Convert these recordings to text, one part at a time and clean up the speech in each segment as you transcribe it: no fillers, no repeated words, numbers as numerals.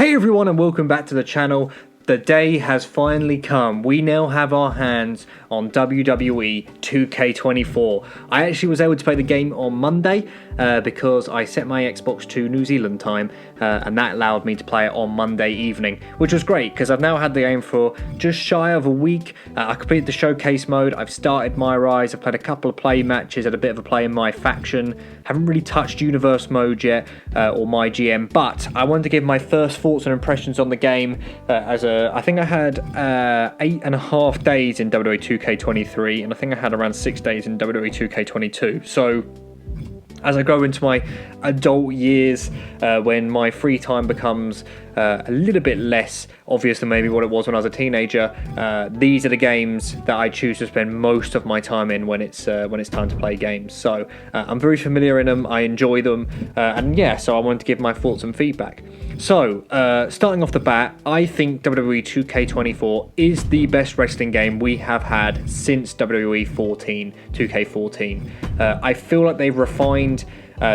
Hey everyone, and welcome back to the channel. The day has finally come. We now have our hands on WWE 2K24. I actually was able to play the game on Monday because I set my Xbox to New Zealand time and that allowed me to play it on Monday evening, which was great because I've now had the game for just shy of a week. I completed the showcase mode. I've started MyRise. I've played a couple of play matches, had a bit of a play in MyFaction. Haven't really touched Universe mode yet or MyGM, but I wanted to give my first thoughts and impressions on the game I think I had 8.5 days in WWE 2K23, and I think I had around 6 days in WWE 2K22. So as I go into my adult years, when my free time becomes a little bit less obvious than maybe what it was when I was a teenager, these are the games that I choose to spend most of my time in when it's time to play games. So I'm very familiar in them, I enjoy them, and yeah, so I wanted to give my thoughts and feedback. So starting off the bat, I think WWE 2K24 is the best wrestling game we have had since WWE 2K14. I feel like they've refined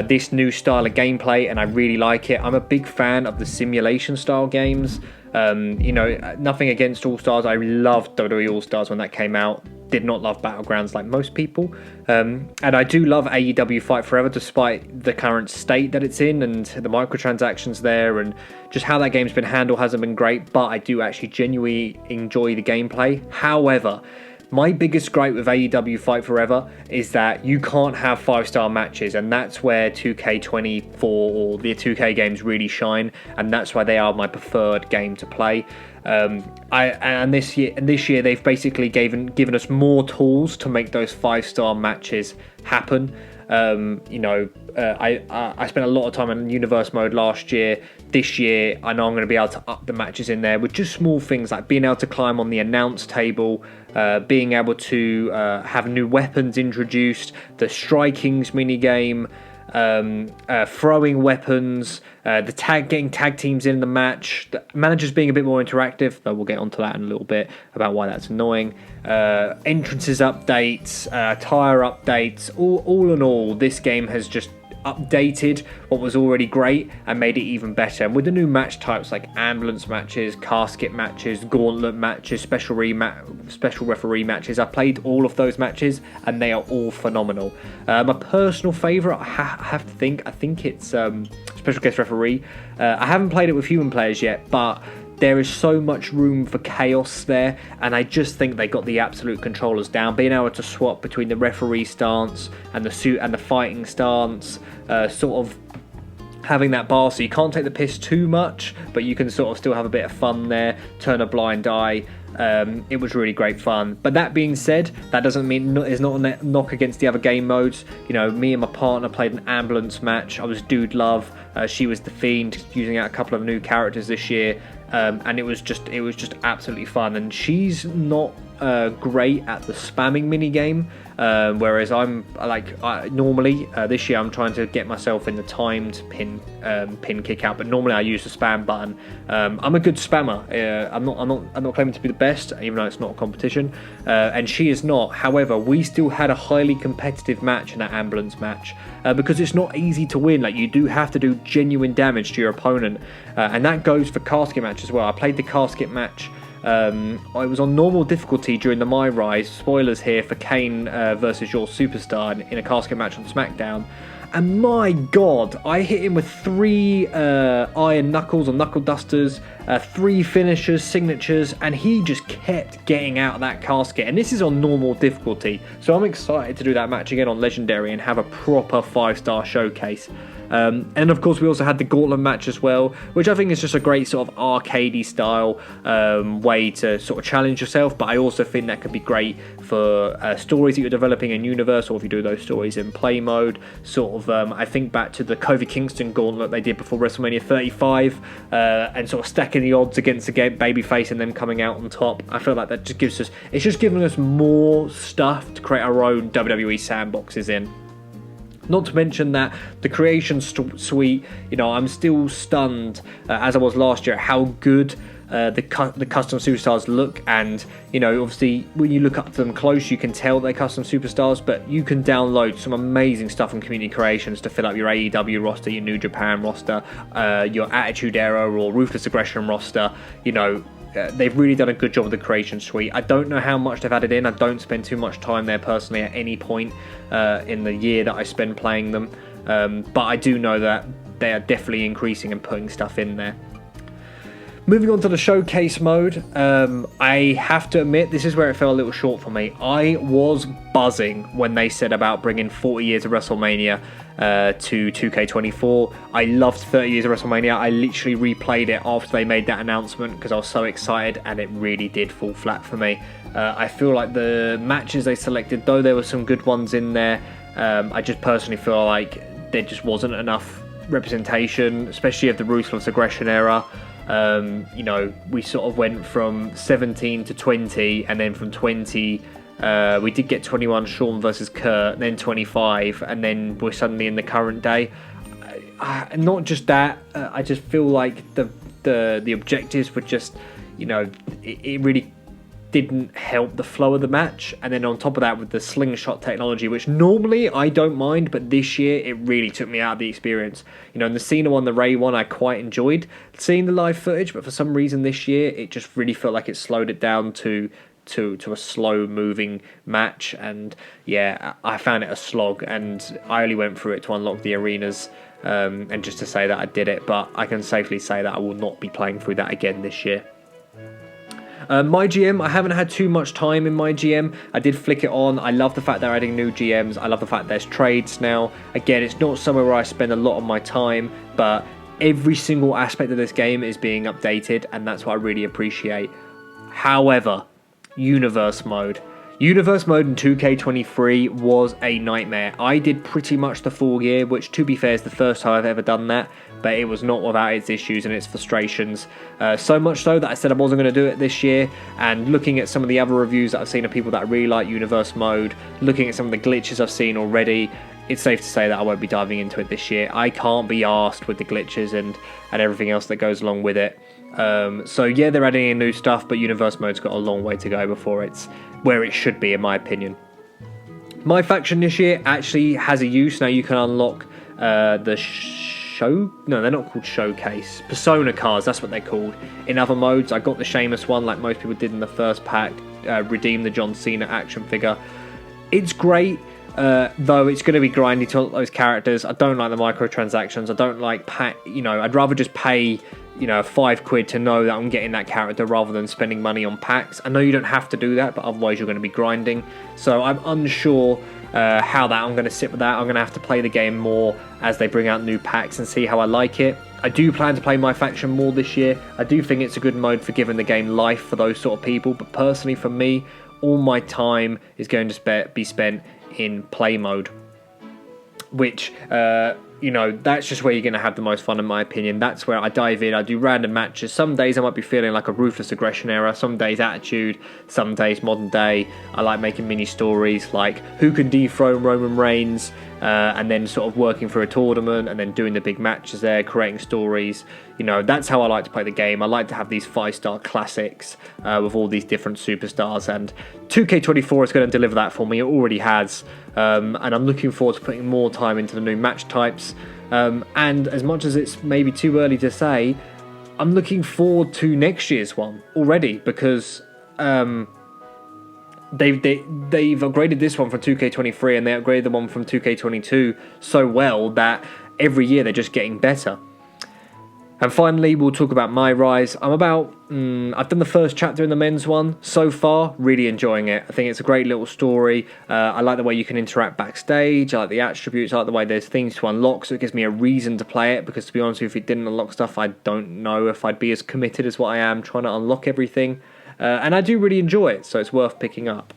this new style of gameplay, and I really like it. I'm a big fan of the simulation style games. Nothing against All Stars. I loved WWE All Stars when that came out. Did not love Battlegrounds like most people. And I do love AEW Fight Forever despite the current state that it's in and the microtransactions there, and just how that game's been handled hasn't been great, but I do actually genuinely enjoy the gameplay. However, my biggest gripe with AEW Fight Forever is that you can't have 5-star matches, and that's where 2K24 or the 2K games really shine, and that's why they are my preferred game to play. This year they've basically given us more tools to make those 5-star matches happen. I spent a lot of time in Universe mode last year. This year, I know I'm going to be able to up the matches in there with just small things like being able to climb on the announce table, being able to have new weapons introduced, the strikings minigame, throwing weapons, getting tag teams in the match, the managers being a bit more interactive, though we'll get onto that in a little bit about why that's annoying, entrances updates, tire updates. All in all, this game has just updated what was already great and made it even better. And with the new match types like ambulance matches, casket matches, gauntlet matches, special referee matches, I played all of those matches and they are all phenomenal. My personal favourite, I have to think, I think it's special guest referee. I haven't played it with human players yet, but there is so much room for chaos there, and I just think they got the absolute controllers down. Being able to swap between the referee stance and the suit and the fighting stance, sort of having that bar so you can't take the piss too much, but you can sort of still have a bit of fun there, turn a blind eye. It was really great fun. But that being said, that doesn't mean it's not a knock against the other game modes. You know, me and my partner played an ambulance match. I was Dude Love. She was the Fiend, using out a couple of new characters this year. And it was just absolutely fun. And she's not great at the spamming minigame, whereas I'm normally this year I'm trying to get myself in the timed pin kick out, but normally I use the spam button. I'm a good spammer. I'm not claiming to be the best, even though it's not a competition, and she is not. However, we still had a highly competitive match in that ambulance match because it's not easy to win. Like, you do have to do genuine damage to your opponent, and that goes for casket match as well. I played the casket match. I was on normal difficulty during the MyRise. Spoilers here for Kane versus your superstar in a casket match on SmackDown. And my God, I hit him with 3 iron knuckles or knuckle dusters, 3 finishers, signatures, and he just kept getting out of that casket. And this is on normal difficulty, so I'm excited to do that match again on Legendary and have a proper 5-star showcase. And of course we also had the gauntlet match as well, which I think is just a great sort of arcadey style way to sort of challenge yourself, but I also think that could be great for stories that you're developing in Universe, or if you do those stories in play mode. Sort of I think back to the Kofi Kingston gauntlet they did before WrestleMania 35, and sort of stacking the odds against the babyface and them coming out on top. I feel like that just gives us, it's just giving us more stuff to create our own WWE sandboxes in. Not to mention that the creation suite, you know, I'm still stunned, as I was last year, at how good the custom superstars look. And, you know, obviously when you look up to them close, you can tell they're custom superstars, but you can download some amazing stuff from Community Creations to fill up your AEW roster, your New Japan roster, your Attitude Era or Ruthless Aggression roster. You know, they've really done a good job with the creation suite. I don't know how much they've added in. I don't spend too much time there personally at any point in the year that I spend playing them, but I do know that they are definitely increasing and putting stuff in there. Moving on to the showcase mode, I have to admit this is where it fell a little short for me. I was buzzing when they said about bringing 40 years of WrestleMania to 2K24. I loved 30 years of WrestleMania. I literally replayed it after they made that announcement because I was so excited, and it really did fall flat for me. I feel like the matches they selected, though there were some good ones in there, I just personally feel like there just wasn't enough representation, especially of the Ruthless Aggression era. You know, we sort of went from 17 to 20, and then from 20 we did get 21 Shawn versus Kurt, then 25, and then we're suddenly in the current day. Not just that, I just feel like the objectives were just, you know, it really didn't help the flow of the match. And then on top of that, with the slingshot technology, which normally I don't mind, but this year it really took me out of the experience. You know, in the Cena one, the Ray one, I quite enjoyed seeing the live footage, but for some reason this year it just really felt like it slowed it down to a slow moving match. And yeah, I found it a slog, and I only went through it to unlock the arenas, and just to say that I did it, but I can safely say that I will not be playing through that again this year. MyGM, I haven't had too much time in MyGM. I did flick it on. I love the fact they're adding new GMs. I love the fact there's trades now. Again, it's not somewhere where I spend a lot of my time, but every single aspect of this game is being updated, and that's what I really appreciate. However, Universe mode. Universe mode in 2K23 was a nightmare. I did pretty much the full year, which to be fair is the first time I've ever done that, but it was not without its issues and its frustrations. So much so that I said I wasn't going to do it this year, and looking at some of the other reviews that I've seen of people that really like Universe mode, looking at some of the glitches I've seen already, it's safe to say that I won't be diving into it this year. I can't be arsed with the glitches and everything else that goes along with it. So yeah, they're adding in new stuff, but Universe mode's got a long way to go before it's where it should be, in my opinion. MyFaction this year actually has a use. Now you can unlock the no, they're not called showcase, persona cards, that's what they're called, in other modes. I got the Sheamus one like most people did in the first pack, redeem the John Cena action figure. It's great, though it's going to be grindy to unlock those characters. I don't like the microtransactions. I don't like I'd rather just pay £5 to know that I'm getting that character rather than spending money on packs. I know you don't have to do that, but otherwise you're going to be grinding. So I'm unsure how I'm going to sit with that. I'm going to have to play the game more as they bring out new packs and see how I like it. I do plan to play MyFaction more this year. I do think it's a good mode for giving the game life for those sort of people, but personally for me, all my time is going to be spent in play mode, which that's just where you're going to have the most fun, in my opinion. That's where I dive in. I do random matches. Some days I might be feeling like a Ruthless Aggression era, some days Attitude, some days Modern Day. I like making mini stories like who can dethrone Roman Reigns, and then sort of working through a tournament and then doing the big matches there, creating stories. That's how I like to play the game. I like to have these 5-star classics with all these different superstars, and 2K24 is going to deliver that for me. It already has, and I'm looking forward to putting more time into the new match types. And as much as it's maybe too early to say, I'm looking forward to next year's one already, because they've upgraded this one from 2K23 and they upgraded the one from 2K22 so well that every year they're just getting better. And finally, we'll talk about MyRise. I've done the first chapter in the men's one so far, really enjoying it. I think it's a great little story. I like the way you can interact backstage. I like the attributes. I like the way there's things to unlock, so it gives me a reason to play it, because to be honest with you, if it didn't unlock stuff, I don't know if I'd be as committed as what I am trying to unlock everything. And I do really enjoy it, so it's worth picking up.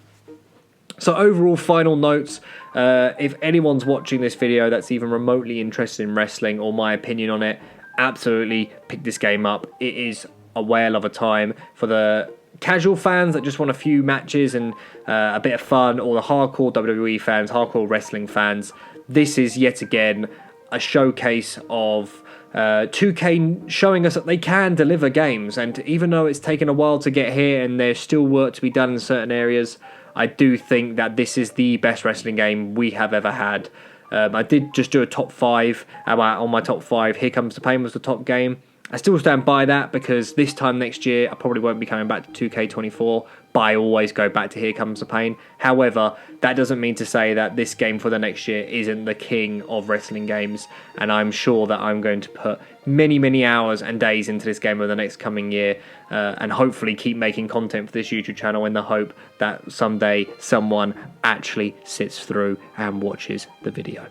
So overall, final notes, if anyone's watching this video that's even remotely interested in wrestling or my opinion on it, absolutely pick this game up. It is a whale of a time. For the casual fans that just want a few matches and a bit of fun, or the hardcore WWE fans, hardcore wrestling fans, this is yet again a showcase of 2K showing us that they can deliver games, and even though it's taken a while to get here and there's still work to be done in certain areas, I do think that this is the best wrestling game we have ever had. I did just do a top 5. On my top 5, Here Comes the Pain was the top game. I still stand by that because this time next year I probably won't be coming back to 2K24, but I always go back to Here Comes the Pain. However, that doesn't mean to say that this game for the next year isn't the king of wrestling games, and I'm sure that I'm going to put many hours and days into this game over the next coming year, and hopefully keep making content for this YouTube channel in the hope that someday someone actually sits through and watches the video.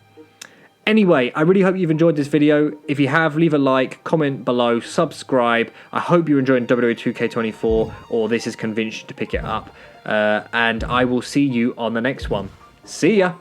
Anyway, I really hope you've enjoyed this video. If you have, leave a like, comment below, subscribe. I hope you're enjoying WWE 2K24, or this has convinced you to pick it up. And I will see you on the next one. See ya!